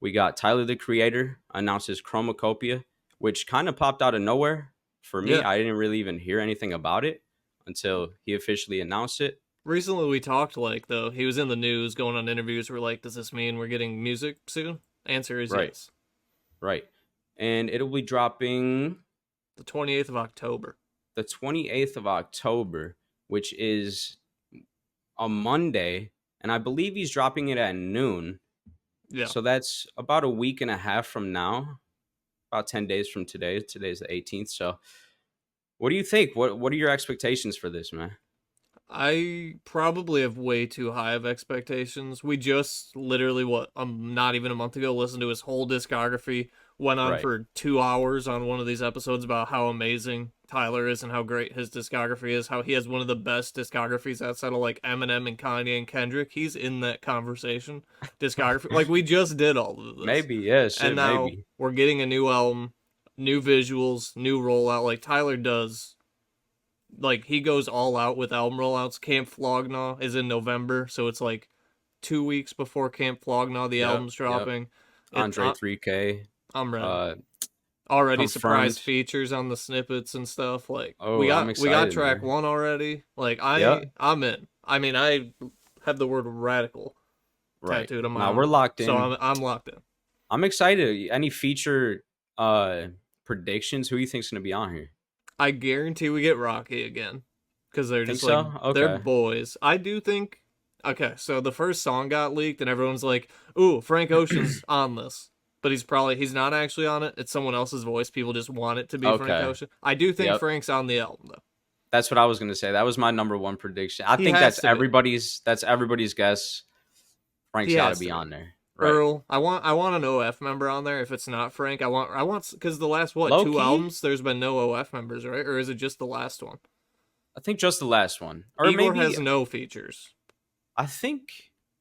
We got Tyler the Creator announces Chromacopia, which kind of popped out of nowhere for me. Yeah. I didn't really even hear anything about it until he officially announced it. Recently we talked though he was in the news going on interviews. We're like, does this mean we're getting music soon? Answer is Right, yes. right. And it'll be dropping The 28th of October. the 28th of October, which is a Monday. And I believe he's dropping it at noon. Yeah. So that's about a week and a half from now, about 10 days from today. Today's the 18th. So what do you think? What are your expectations for this, man? I probably have way too high of expectations. We just literally not even a month ago listened to his whole discography. Went on Right. for 2 hours on one of these episodes about how amazing Tyler is and how great his discography is. How he has one of the best discographies outside of like Eminem and Kanye and Kendrick. He's in that conversation. Discography, like we just did all of this, Maybe, yeah, and shit, now maybe. we're getting a new album, new visuals, new rollout. Like Tyler does, like he goes all out with album rollouts. Camp Flognaw is in November, so it's like 2 weeks before Camp Flognaw the Yep, album's yep. dropping. It Andre 3K, I'm ready. uh, Already surprise confirmed. features on the snippets and stuff. Like we Oh, I'm got we got excited, track man. 1 already. Like Yep, I'm in. I mean, I have the word radical right. tattooed on my Now we're arm, locked so in. I'm locked in. I'm excited. Any feature uh predictions? Who you think's gonna be on here? I guarantee we get Rocky again because they're Think just like so? they're Okay. boys. I do think. Okay, so the first song got leaked and everyone's like, "Ooh, Frank Ocean's on this." But he's not actually on it. It's someone else's voice. People just want it to be Frank Okay. Ocean. I do think Yep. Frank's on the album though. That's what I was gonna say. That was my number one prediction. I He think has that's to be. everybody's guess. He Frank's got to has be to be. on there, right? Earl, I want an OF member on there. If it's not Frank, I want because the last Low two key, albums there's been no OF members, right? Or is it just the last one? I think just the last one, or Igor maybe has no features. I think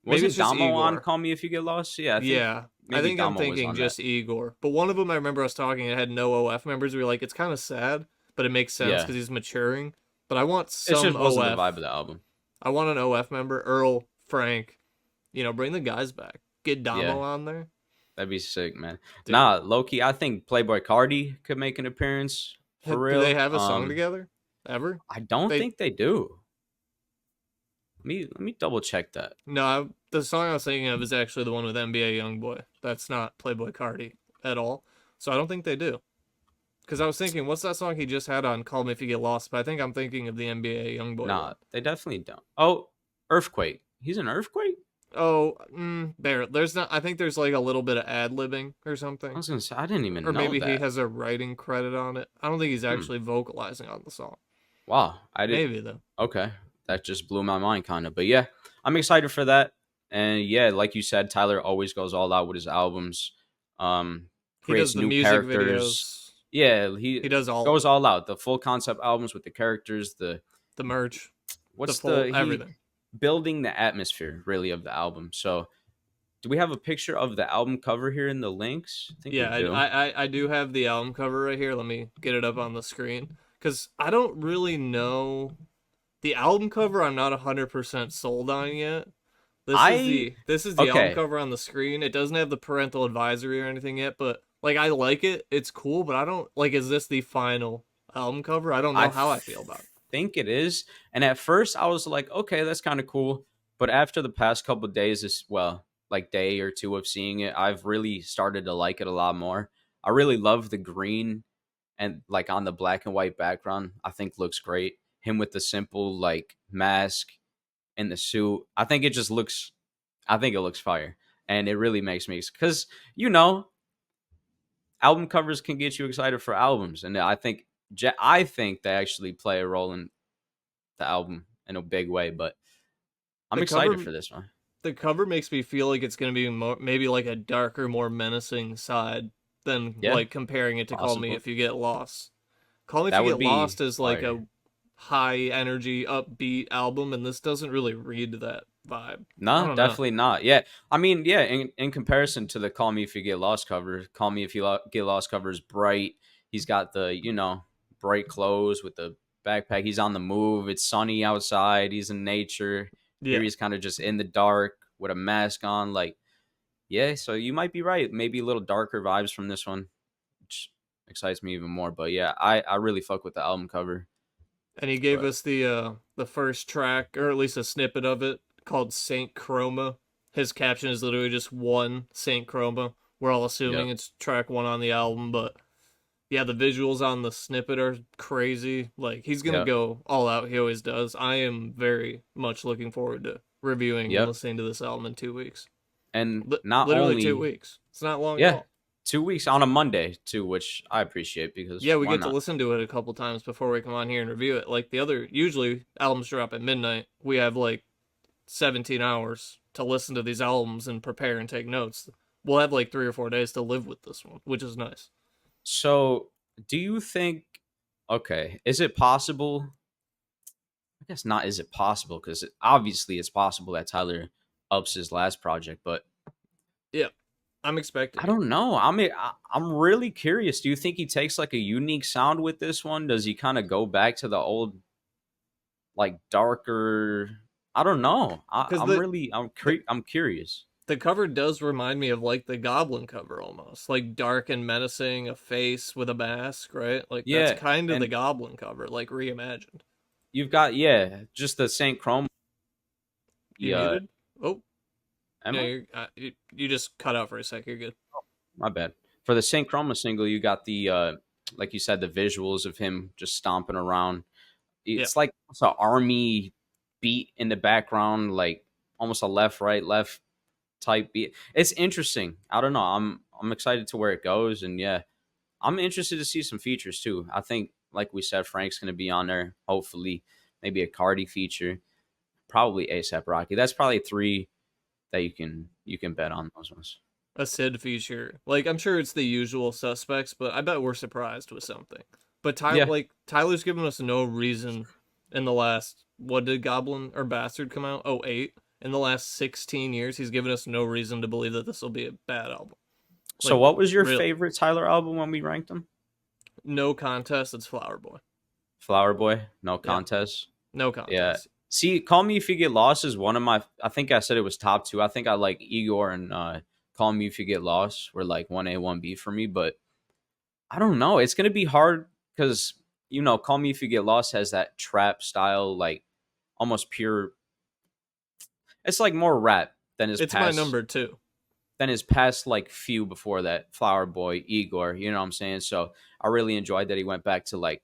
Maybe wasn't it's just Damo on Igor. Call Me If You Get Lost? Yeah, I think Yeah, I maybe think I'm Damo was thinking on that. just Igor. But one of them, I remember us talking. It had no OF members. We were like, it's kind of sad, but it makes sense Yeah, because he's maturing. But I want it some just wasn't the vibe OF. of the album. I want an OF member. Earl, Frank. Bring the guys back. Get Yeah, Damo on there, that'd be sick, man. dude. Nah, Loki. I think Playboy Cardi could make an appearance for Do they real. have a song together ever? I don't They think they do. Let me double check that. No, the song I was thinking of is actually the one with NBA YoungBoy. That's not Playboy Cardi at all. So I don't think they do. Because I was thinking, what's that song he just had on Call Me If You Get Lost? But I think I'm thinking of the NBA YoungBoy Nah, one. they definitely don't. Oh, Earthquake. He's an Earthquake. Oh, there's not. I think there's like a little bit of ad libbing or I something, was gonna say I didn't even or know maybe he that. has a writing credit on it. I don't think he's Hmm. actually vocalizing on the song. Wow. I did. Maybe though. Okay, that just blew my mind, kind of. But yeah, I'm excited for that. And yeah, like you said, Tyler always goes all out with his albums. He does Creates the new music characters. videos. Yeah, he He does all of goes it. all out. The full concept albums with the characters. The The merch, the what's full the he everything. building the atmosphere really of the album. So do we have a picture of the album cover here in the links? I think we Yeah, do. I do have the album cover right here. Let me get it up on the screen because I don't really know the album cover. I'm not 100% sold on yet. I This is the album okay. cover on the screen. It doesn't have the parental advisory or anything yet, but like I like it. It's cool, but I don't like. Is this the final album cover? I don't know I how I feel about it. think it is. And at first, I was like, okay, that's kind of cool. But after the past couple of days, like day or two of seeing it, I've really started to like it a lot more. I really love the green and like on the black and white background. I think looks great. Him with the simple like mask and the suit. I think it looks fire. And it really makes me, because, you know, album covers can get you excited for albums. And I think they actually play a role in the album in a big way, but I'm The excited cover for this one. the cover makes me feel like it's gonna be maybe like a darker, more menacing side than Yeah, like comparing it to Call Me possible. If You Get Lost. Call Me If That You would Get be Lost is like fire. a high energy, upbeat album, and this doesn't really read that vibe. I No, don't know. definitely not. Yeah, I mean, yeah. In comparison to the "Call Me If You Get Lost" cover, "Call Me If You Get Lost" cover is bright. He's got the bright clothes with the backpack. He's on the move. It's sunny outside. He's in nature. Here Yeah, he's kind of just in the dark with a mask on. Like Yeah, so you might be right. Maybe a little darker vibes from this one, which excites me even more. But yeah, I really fuck with the album cover. And he gave But us the first track, or at least a snippet of it, called Saint Chroma. His caption is literally just one Saint Chroma. We're all assuming yep, it's track one on the album, but yeah, the visuals on the snippet are crazy. Like he's gonna yep, go all out. He always does. I am very much looking forward to reviewing and yep. listening to this album in 2 weeks. And not Literally two only, weeks. It's not long at yeah, all. 2 weeks on a Monday too, which I appreciate Yeah, because we why get to not? listen to it a couple times before we come on here and review it. Like the other, usually albums drop at midnight. We have like 17 hours to listen to these albums and prepare and take notes. We'll have like 3 or 4 days to live with this one, which is nice. So, do you think? Okay, is it possible? I guess not. Is it possible? Because obviously it's possible that Tyler ups his last project, but Yeah, I'm I expecting it. don't know. I'm really curious. Do you think he takes like a unique sound with this one? Does he kind of go back to the old, like darker? I don't know. Because I'm really the I'm curious. the cover does remind me of like the Goblin cover almost, like dark and menacing, a face with a mask, right? Like that's Yeah, kind of the and Goblin cover, like reimagined. you've got just the Saint Chrome. You Yeah, muted? Oh, am no, I? you just cut out for a sec. You're good. My bad. For the Saint Chroma single, you got the like you said, the visuals of him just stomping around. Yeah, It's like it's an army beat in the background, like almost a left, right, left type beat. It's interesting. I don't know. I'm excited to where it goes, and yeah, I'm interested to see some features too. I think, like we said, Frank's going to be on there. Hopefully, maybe a Cardi feature, probably ASAP Rocky. That's probably three that you can bet on those ones. a Sid feature. Like I'm sure it's the usual suspects, but I bet we're surprised with something. But Yeah. Tyler's given us no reason in the last, what did Goblin or Bastard come out? Oh, 08. In the last 16 years, he's given us no reason to believe that this will be a bad album. So, Like what was your really, favorite Tyler album when we ranked them? no contest. It's Flower Boy. Flower Boy, no Yeah, contest. no Yeah. contest. See, Call Me If You Get Lost is one of my. I think I said it was top two. I think I like Igor and Call Me If You Get Lost were like 1A, 1B for me, but I don't know. It's gonna be hard because Call Me If You Get Lost has that trap style, like almost pure. It's like more rap than his It's my past number two. like few before that. Flower Boy, Igor, you know what I'm saying? So I really enjoyed that he went back to like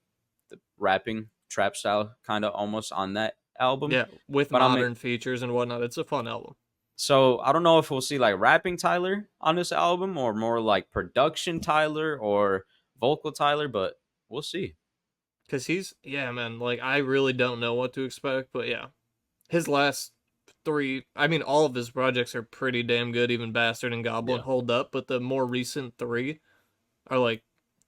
the rapping trap style kind of almost on that album. Yeah, with But I'm modern features and whatnot. It's a fun album. so I don't know if we'll see like rapping Tyler on this album or more like production Tyler or vocal Tyler, but we'll see. Cause yeah, man. Like I really don't know what to expect, but yeah, his last three. I mean, all of his projects are pretty damn good. Even Bastard and Goblin Yeah. hold up, but the more recent three are like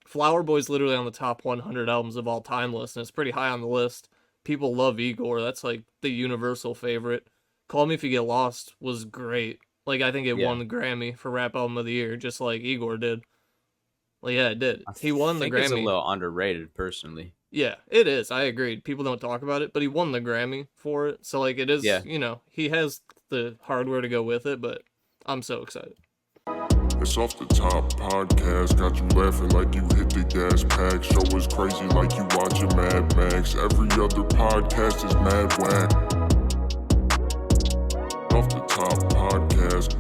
Flower Boy's literally on the top 100 albums of all time list, and it's pretty high on the list. People love Igor. That's like the universal favorite. Call Me If You Get Lost was great. Like I think it Yeah. won the Grammy for Rap Album of the Year, just like Igor did. Well, yeah, it did. I He won the think it's a Grammy. little underrated personally. Yeah, it is. I agreed. People don't talk about it, but he won the Grammy for it. So like it is, Yeah. he has the hardware to go with it, but I'm so excited. It's off the top podcast, got you laughing like you hit the gas pack. Show is crazy like you watching Mad Max. Every other podcast is mad whack. Off the top podcast.